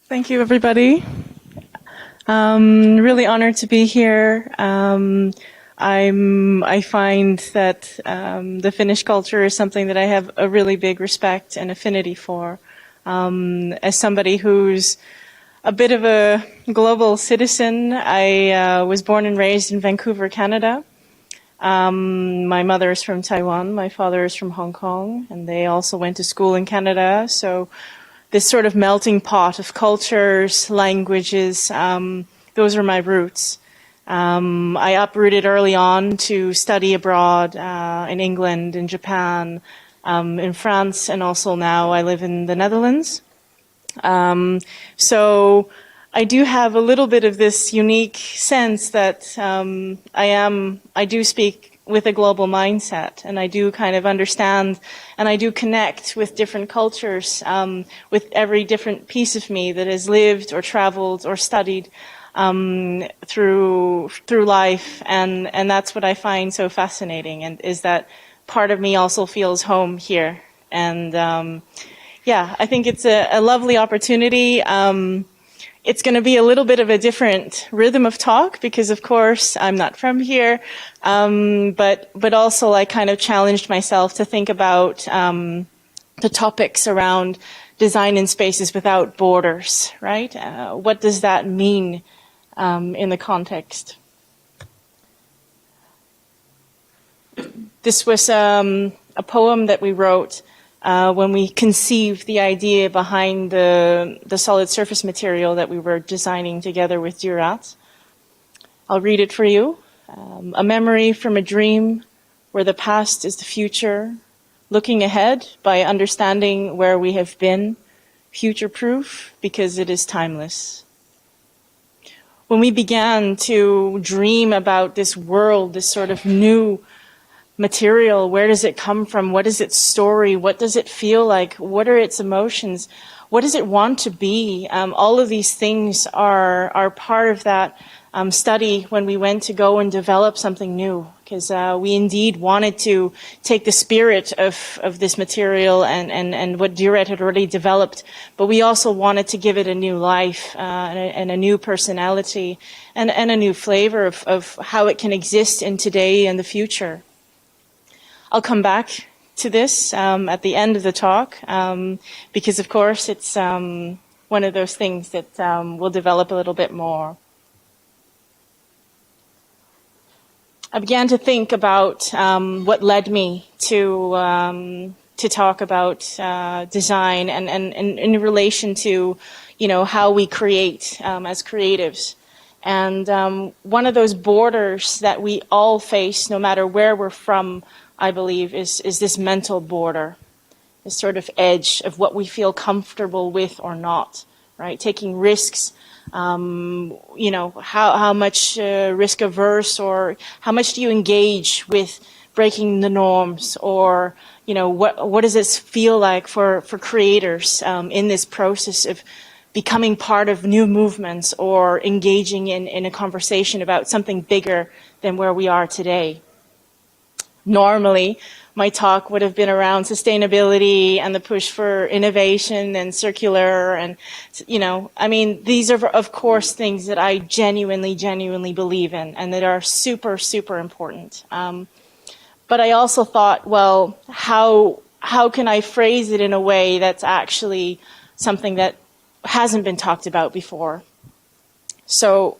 Thank you, everybody. Really honored to be here. I find that the Finnish culture is something that I have a really big respect and affinity for. As somebody who's a bit of a global citizen, I was born and raised in Vancouver, Canada. My mother is from Taiwan, my father is from Hong Kong, and they also went to school in Canada. So this sort of melting pot of cultures, languages, those are my roots. I uprooted early on to study abroad in England, in Japan, in France, and also now I live in the Netherlands. So I do have a little bit of this unique sense that I do speak with a global mindset, and I do kind of understand, and I do connect with different cultures, with every different piece of me that has lived or traveled or studied through life, and that's what I find so fascinating, and is that part of me also feels home here, and yeah, I think it's a lovely opportunity. It's going to be a little bit of a different rhythm of talk because, of course, I'm not from here. But also I kind of challenged myself to think about the topics around design in spaces without borders, right? What does that mean in the context? This was a poem that we wrote when we conceived the idea behind the solid surface material that we were designing together with Durat. I'll read it for you. A memory from a dream where the past is the future, looking ahead by understanding where we have been, future-proof because it is timeless. When we began to dream about this world, this sort of new material, where does it come from? What is its story? What does it feel like? What are its emotions? What does it want to be? All of these things are part of that study when we went to go and develop something new, because we indeed wanted to take the spirit of this material and what Duret had already developed, but we also wanted to give it a new life and a new personality and a new flavor of how it can exist in today and the future. I'll come back to this at the end of the talk because, of course, it's one of those things that will develop a little bit more. I began to think about what led me to talk about design and in relation to, how we create as creatives. And one of those borders that we all face, no matter where we're from, I believe, is this mental border, this sort of edge of what we feel comfortable with or not, right? Taking risks, how much risk averse, or how much do you engage with breaking the norms, or, what does this feel like for creators in this process of becoming part of new movements or engaging in a conversation about something bigger than where we are today. Normally, my talk would have been around sustainability and the push for innovation and circular and, these are, of course, things that I genuinely believe in and that are super, super important. But I also thought, well, how can I phrase it in a way that's actually something that hasn't been talked about before? So,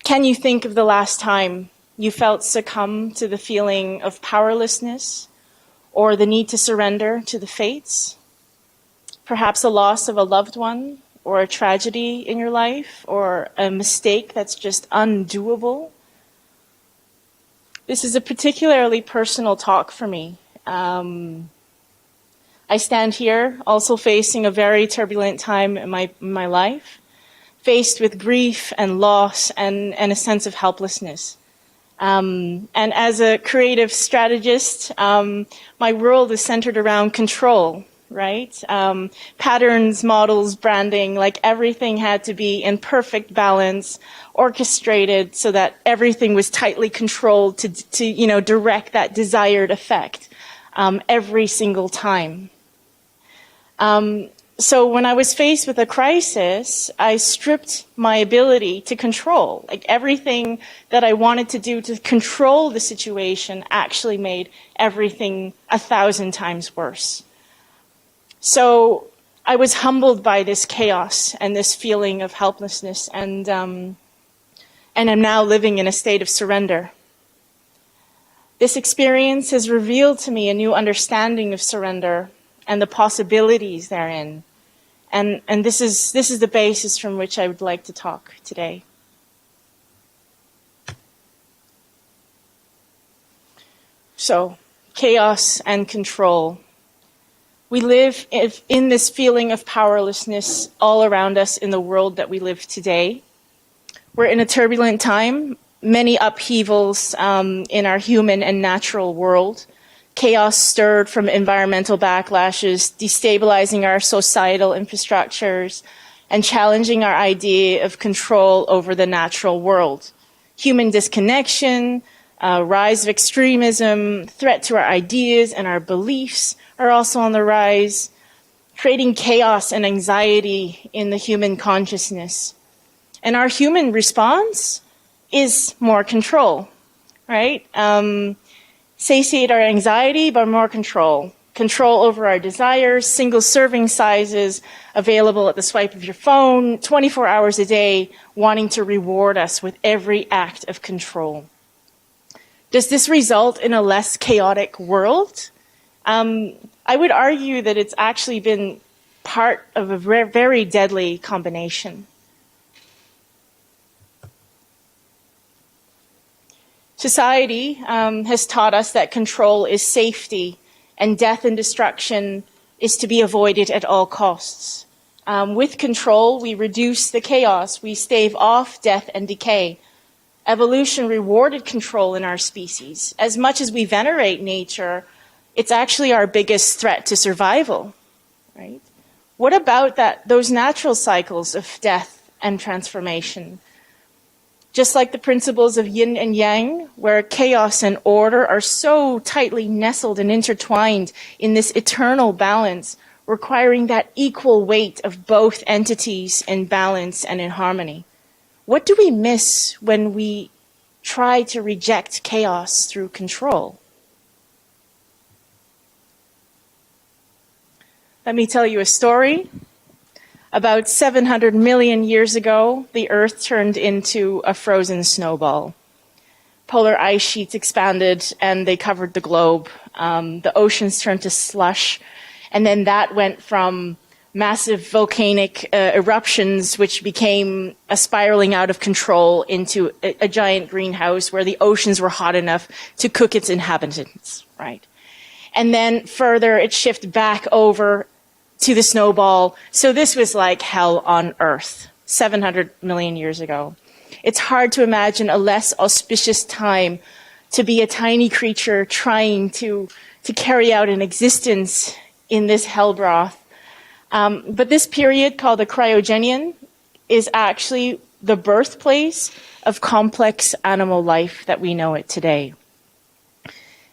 can you think of the last time you felt succumb to the feeling of powerlessness or the need to surrender to the fates? Perhaps a loss of a loved one or a tragedy in your life or a mistake that's just undoable? This is a particularly personal talk for me. I stand here also facing a very turbulent time in my life, faced with grief and loss and a sense of helplessness. And as a creative strategist, my world is centered around control, right? Patterns, models, branding, like everything had to be in perfect balance, orchestrated so that everything was tightly controlled to direct that desired effect every single time. So when I was faced with a crisis, I stripped my ability to control. Like everything that I wanted to do to control the situation actually made everything 1,000 times worse. So I was humbled by this chaos and this feeling of helplessness, and I'm now living in a state of surrender. This experience has revealed to me a new understanding of surrender and the possibilities therein. And this is the basis from which I would like to talk today. So, chaos and control. We live in this feeling of powerlessness all around us in the world that we live today. We're in a turbulent time, many upheavals in our human and natural world. Chaos stirred from environmental backlashes, destabilizing our societal infrastructures, and challenging our idea of control over the natural world. Human disconnection, rise of extremism, threat to our ideas and our beliefs are also on the rise, creating chaos and anxiety in the human consciousness. And our human response is more control, right? Satiate our anxiety, but more control. Control over our desires, single serving sizes available at the swipe of your phone, 24 hours a day, wanting to reward us with every act of control. Does this result in a less chaotic world? I would argue that it's actually been part of a very deadly combination. Society has taught us that control is safety and death and destruction is to be avoided at all costs. With control, we reduce the chaos, we stave off death and decay. Evolution rewarded control in our species. As much as we venerate nature, it's actually our biggest threat to survival, right? What about those natural cycles of death and transformation? Just like the principles of yin and yang, where chaos and order are so tightly nestled and intertwined in this eternal balance, requiring that equal weight of both entities in balance and in harmony. What do we miss when we try to reject chaos through control? Let me tell you a story. About 700 million years ago, the Earth turned into a frozen snowball. Polar ice sheets expanded and they covered the globe. The oceans turned to slush, and then that went from massive volcanic eruptions, which became a spiraling out of control, into a giant greenhouse where the oceans were hot enough to cook its inhabitants, right? And then further, it shifted back over to the snowball. So this was like hell on Earth, 700 million years ago. It's hard to imagine a less auspicious time to be a tiny creature trying to carry out an existence in this hell broth. But this period, called the Cryogenian, is actually the birthplace of complex animal life that we know it today.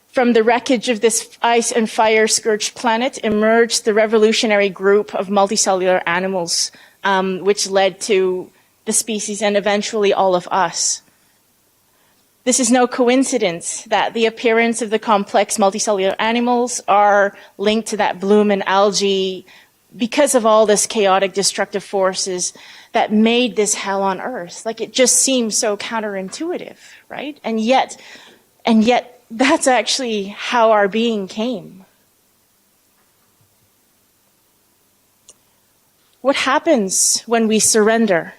From the wreckage of this ice and fire-scourged planet emerged the revolutionary group of multicellular animals, which led to the species and eventually all of us. This is no coincidence that the appearance of the complex multicellular animals are linked to that bloom in algae because of all this chaotic destructive forces that made this hell on Earth. Like, it just seems so counterintuitive, right? And yet that's actually how our being came. What happens when we surrender?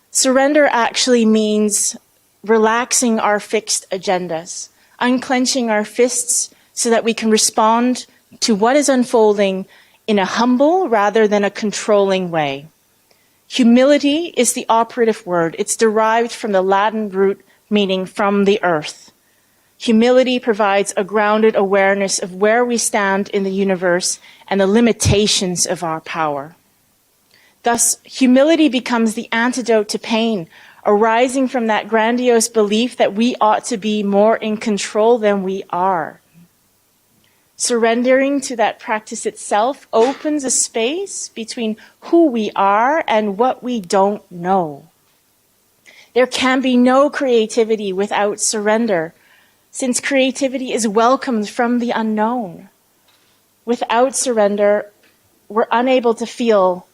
Surrender actually means relaxing our fixed agendas, unclenching our fists so that we can respond to what is unfolding in a humble rather than a controlling way. Humility is the operative word. It's derived from the Latin root meaning from the earth. Humility provides a grounded awareness of where we stand in the universe and the limitations of our power. Thus, humility becomes the antidote to pain, arising from that grandiose belief that we ought to be more in control than we are. Surrendering to that practice itself opens a space between who we are and what we don't know. There can be no creativity without surrender, since creativity is welcomed from the unknown. Without surrender, we're unable to feel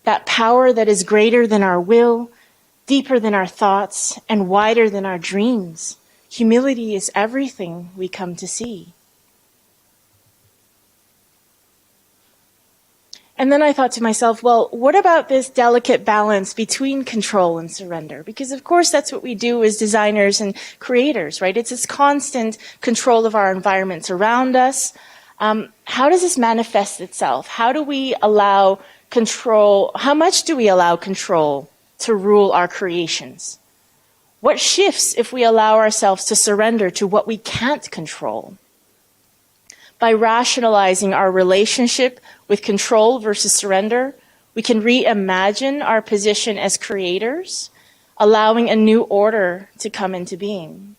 that power that is greater than our will, deeper than our thoughts, and wider than our dreams. Humility is everything we come to see. And then I thought to myself, well, what about this delicate balance between control and surrender? Because of course that's what we do as designers and creators, right? It's this constant control of our environments around us. How does this manifest itself? How do we allow control? How much do we allow control to rule our creations? What shifts if we allow ourselves to surrender to what we can't control? By rationalizing our relationship with control versus surrender, we can reimagine our position as creators, allowing a new order to come into being.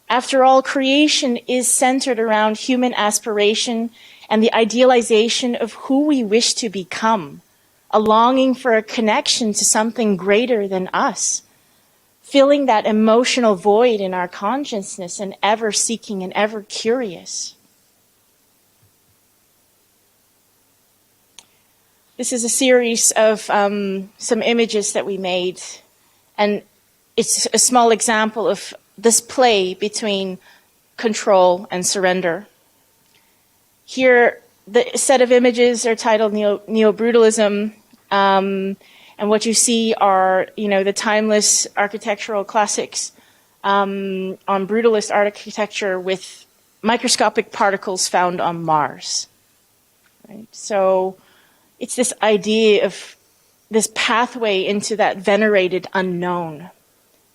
After all, creation is centered around human aspiration and the idealization of who we wish to become, a longing for a connection to something greater than us, filling that emotional void in our consciousness and ever seeking and ever curious. This is a series of some images that we made, and it's a small example of this play between control and surrender. Here, the set of images are titled Neo-Brutalism, and what you see are, the timeless architectural classics on brutalist architecture with microscopic particles found on Mars. Right? So it's this idea of this pathway into that venerated unknown,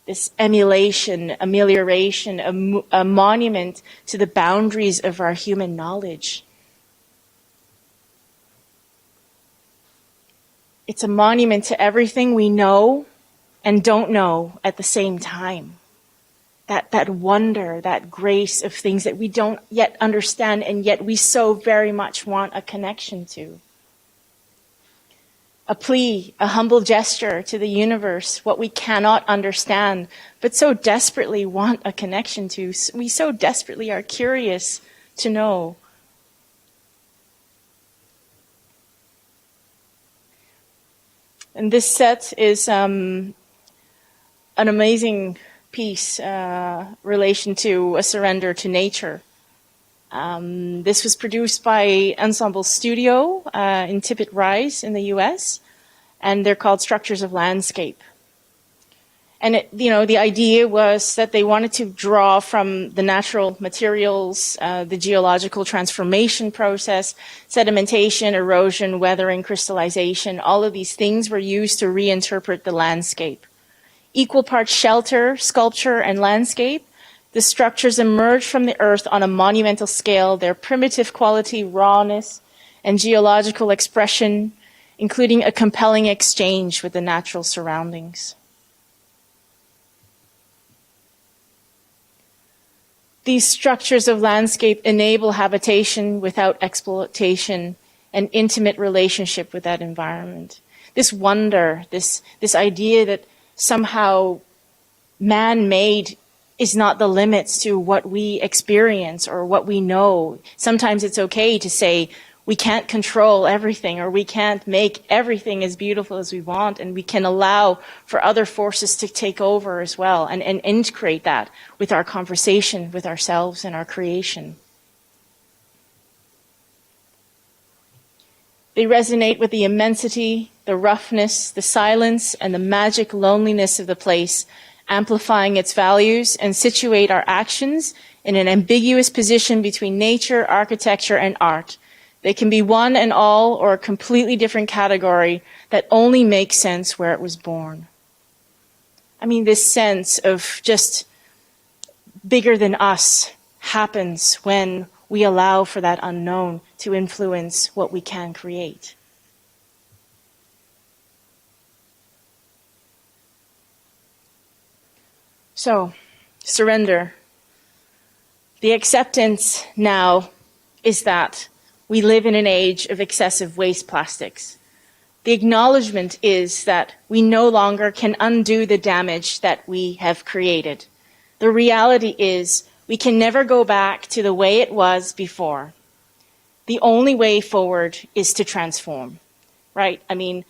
this emulation, amelioration, a monument to the boundaries of our human knowledge. It's a monument to everything we know and don't know at the same time. That wonder, that grace of things that we don't yet understand and yet we so very much want a connection to. A plea, a humble gesture to the universe, what we cannot understand, but so desperately want a connection to. We so desperately are curious to know. And this set is an amazing piece, relation to a surrender to nature. This was produced by Ensemble Studio in Tippett Rise in the US, and they're called Structures of Landscape. And the idea was that they wanted to draw from the natural materials, the geological transformation process, sedimentation, erosion, weathering, crystallization. All of these things were used to reinterpret the landscape. Equal parts shelter, sculpture, and landscape. The structures emerge from the earth on a monumental scale, their primitive quality, rawness, and geological expression, including a compelling exchange with the natural surroundings. These structures of landscape enable habitation without exploitation, an intimate relationship with that environment. This wonder, this idea that somehow man-made is not the limits to what we experience or what we know. Sometimes it's okay to say we can't control everything or we can't make everything as beautiful as we want, and we can allow for other forces to take over as well and integrate that with our conversation with ourselves and our creation. They resonate with the immensity, the roughness, the silence, and the magic loneliness of the place, amplifying its values, and situate our actions in an ambiguous position between nature, architecture, and art. They can be one and all or a completely different category that only makes sense where it was born. I mean, this sense of just bigger than us happens when we allow for that unknown to influence what we can create. So, surrender. The acceptance now is that we live in an age of excessive waste plastics. The acknowledgement is that we no longer can undo the damage that we have created. The reality is we can never go back to the way it was before. The only way forward is to transform, right? I mean,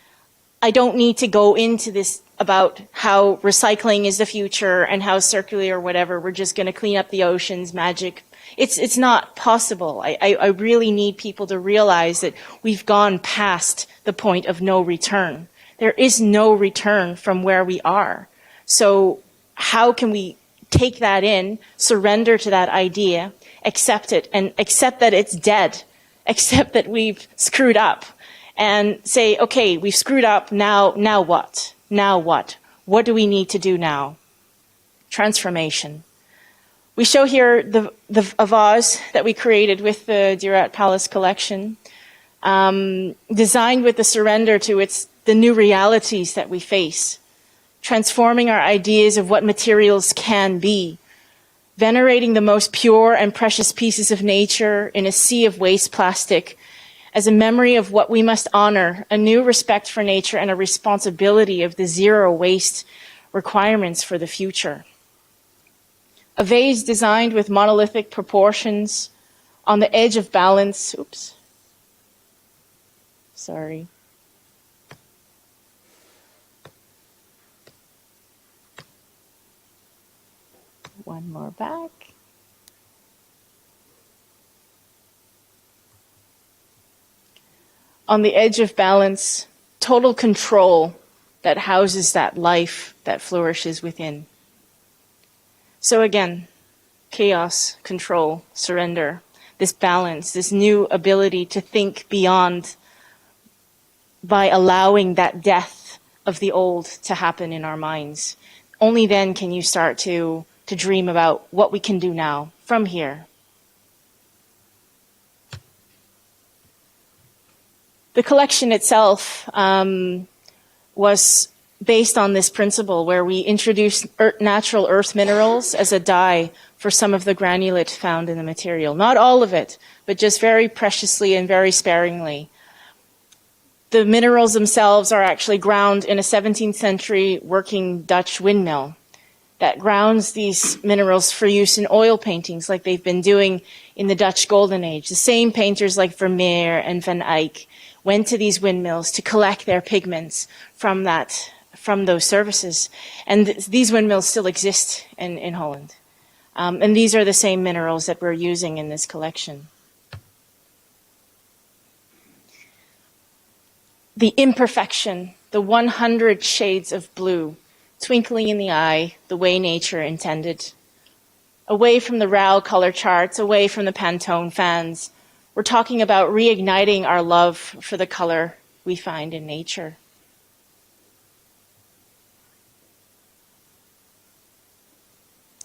I don't need to go into this about how recycling is the future and how circular or whatever, we're just going to clean up the oceans, magic. It's not possible. I really need people to realize that we've gone past the point of no return. There is no return from where we are. So how can we take that in, surrender to that idea, accept it, and accept that it's dead, accept that we've screwed up, and say, okay, we've screwed up, now what? Now what? What do we need to do now? Transformation. We show here a vase that we created with the Durat Palace collection, designed with the surrender to the new realities that we face, transforming our ideas of what materials can be, venerating the most pure and precious pieces of nature in a sea of waste plastic as a memory of what we must honor, a new respect for nature and a responsibility of the zero waste requirements for the future. A vase designed with monolithic proportions on the edge of balance. Oops. Sorry. One more back. On the edge of balance, total control that houses that life that flourishes within. So again, chaos, control, surrender, this balance, this new ability to think beyond by allowing that death of the old to happen in our minds. Only then can you start to dream about what we can do now from here. The collection itself was based on this principle where we introduced natural earth minerals as a dye for some of the granulate found in the material. Not all of it, but just very preciously and very sparingly. The minerals themselves are actually ground in a 17th century working Dutch windmill that grounds these minerals for use in oil paintings like they've been doing in the Dutch Golden Age. The same painters like Vermeer and Van Eyck went to these windmills to collect their pigments from those services. And these windmills still exist in Holland. And these are the same minerals that we're using in this collection. The imperfection, the 100 shades of blue, twinkling in the eye, the way nature intended. Away from the RAL color charts, away from the Pantone fans, we're talking about reigniting our love for the color we find in nature.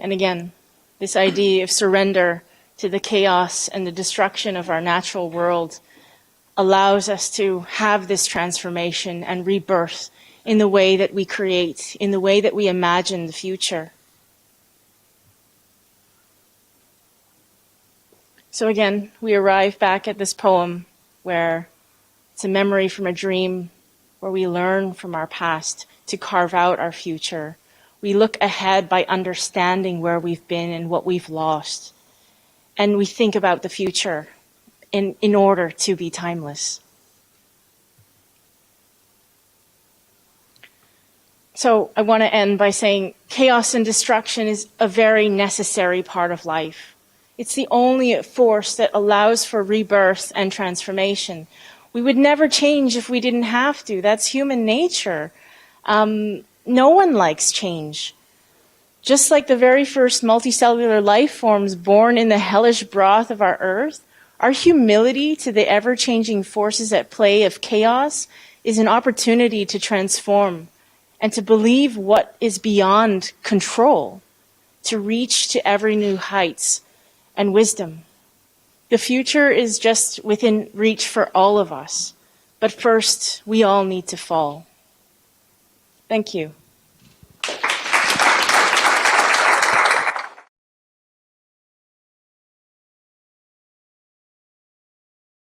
And again, this idea of surrender to the chaos and the destruction of our natural world allows us to have this transformation and rebirth in the way that we create, in the way that we imagine the future. So again, we arrive back at this poem where it's a memory from a dream, where we learn from our past to carve out our future. We look ahead by understanding where we've been and what we've lost. And we think about the future in order to be timeless. So I want to end by saying chaos and destruction is a very necessary part of life. It's the only force that allows for rebirth and transformation. We would never change if we didn't have to. That's human nature. No one likes change. Just like the very first multicellular life forms born in the hellish broth of our earth, our humility to the ever-changing forces at play of chaos is an opportunity to transform and to believe what is beyond control, to reach to every new heights and wisdom. The future is just within reach for all of us, but first we all need to fall. Thank you.